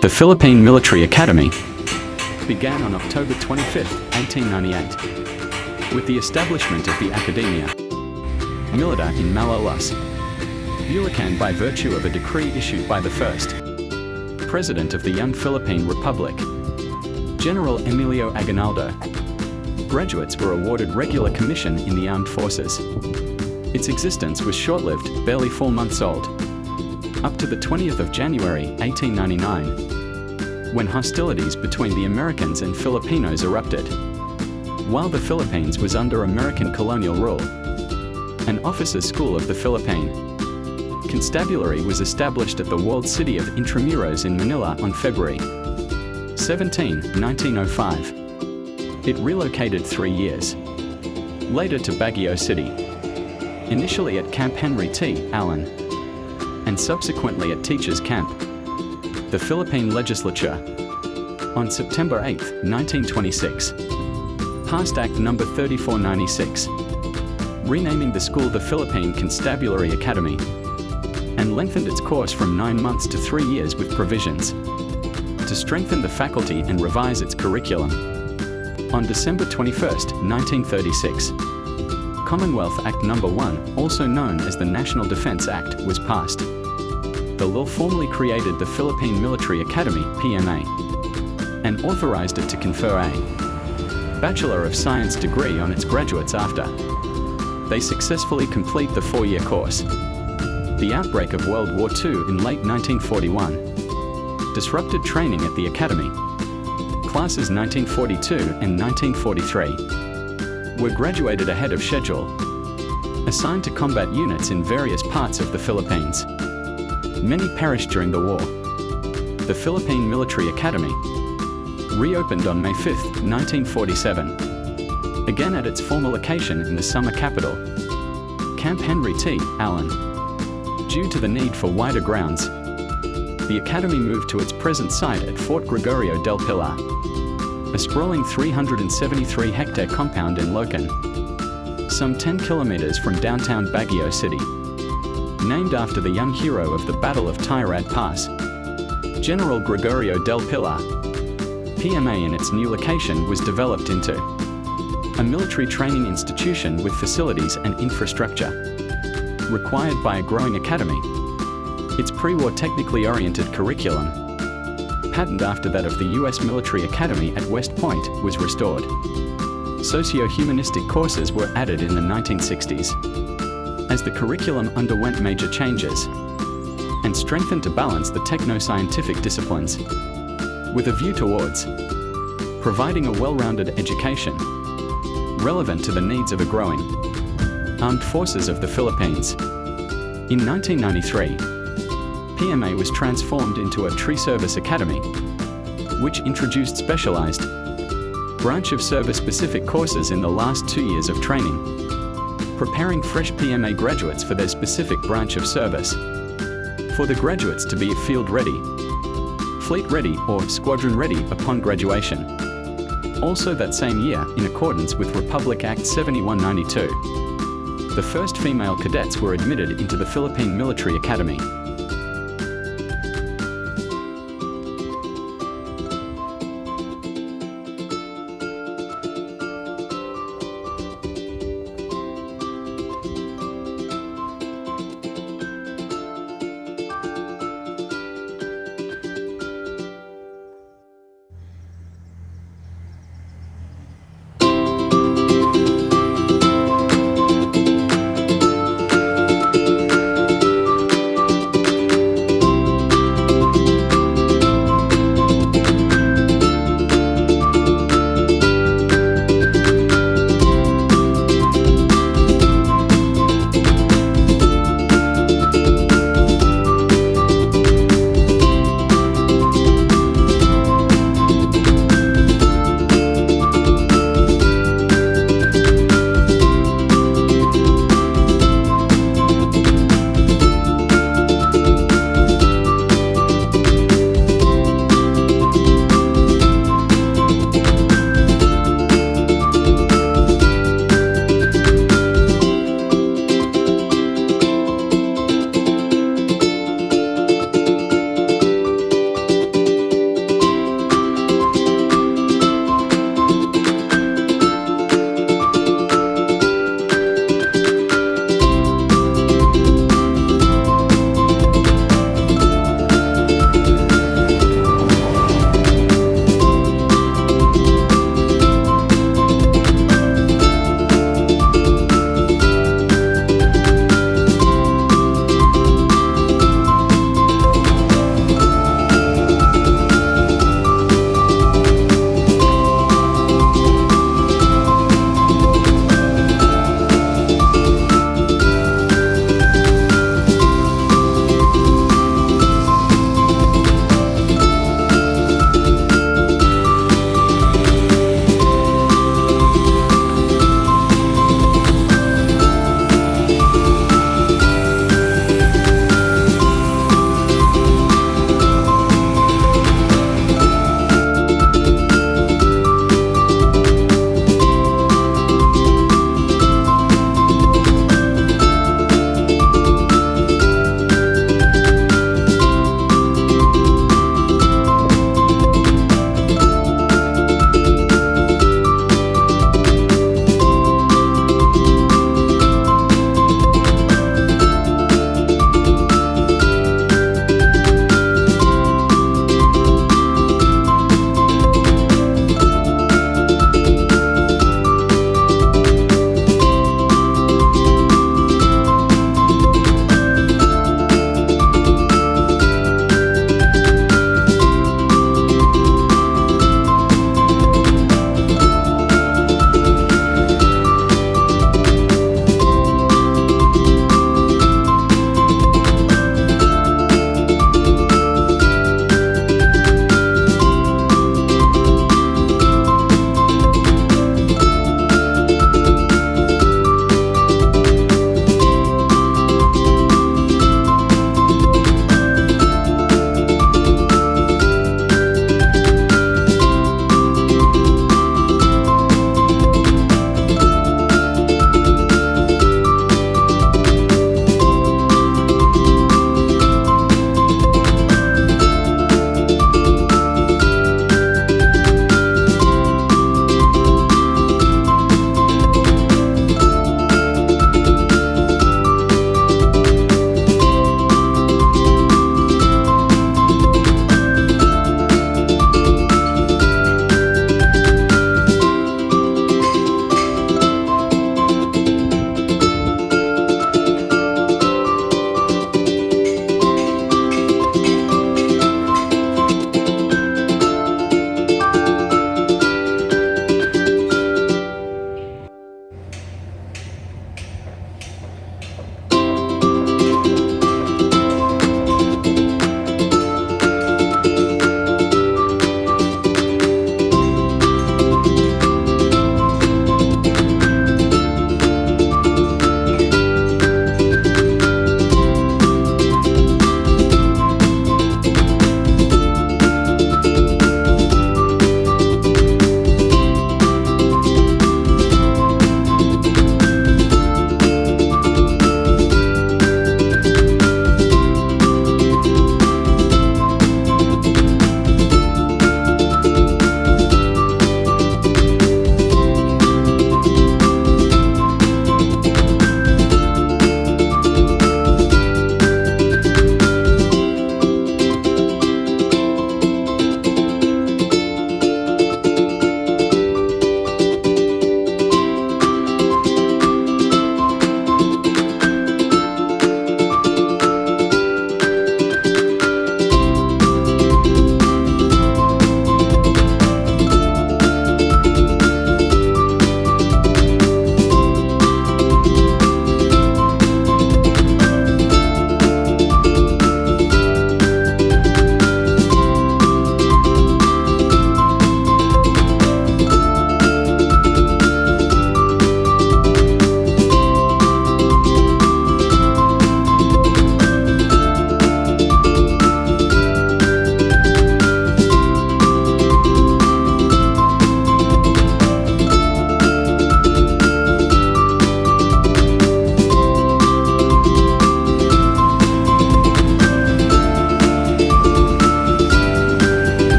The Philippine Military Academy began on October 25, 1898, with the establishment of the Academia Militar in Malolos, Bulacan by virtue of a decree issued by the first President of the young Philippine Republic, General Emilio Aguinaldo. Graduates were awarded regular commission in the armed forces. Its existence was short-lived, barely 4 months old, up to the 20th of January, 1899, when hostilities between the Americans and Filipinos erupted. While the Philippines was under American colonial rule, an officers' school of the Philippine Constabulary was established at the walled city of Intramuros in Manila on February 17, 1905. It relocated 3 years later to Baguio City, initially at Camp Henry T. Allen, and subsequently at Teachers Camp. The Philippine Legislature, on September 8, 1926, passed Act No. 3496, renaming the school the Philippine Constabulary Academy, and lengthened its course from 9 months to 3 years with provisions to strengthen the faculty and revise its curriculum. On December 21, 1936, Commonwealth Act No. 1, also known as the National Defense Act, was passed. The law formally created the Philippine Military Academy, PMA, and authorized it to confer a Bachelor of Science degree on its graduates after they successfully complete the 4-year course. The outbreak of World War II in late 1941 disrupted training at the Academy. Classes 1942 and 1943 were graduated ahead of schedule, assigned to combat units in various parts of the Philippines. Many perished during the war. The Philippine Military Academy reopened on May 5, 1947, again at its former location in the summer capital, Camp Henry T. Allen. Due to the need for wider grounds, the Academy moved to its present site at Fort Gregorio del Pilar, a sprawling 373-hectare compound in Locan, some 10 kilometers from downtown Baguio City. Named after the young hero of the Battle of Tirad Pass, General Gregorio del Pilar, PMA in its new location was developed into a military training institution with facilities and infrastructure required by a growing academy. Its pre-war technically oriented curriculum, patterned after that of the U.S. Military Academy at West Point, was restored. Socio-humanistic courses were added in the 1960s, as the curriculum underwent major changes and strengthened to balance the techno-scientific disciplines, with a view towards providing a well-rounded education relevant to the needs of a growing Armed Forces of the Philippines. In 1993, PMA was transformed into a Tree Service Academy, which introduced specialized branch of service-specific courses in the last 2 years of training, preparing fresh PMA graduates for their specific branch of service. For the graduates to be field-ready, fleet-ready, or squadron-ready upon graduation. Also that same year, in accordance with Republic Act 7192, the first female cadets were admitted into the Philippine Military Academy.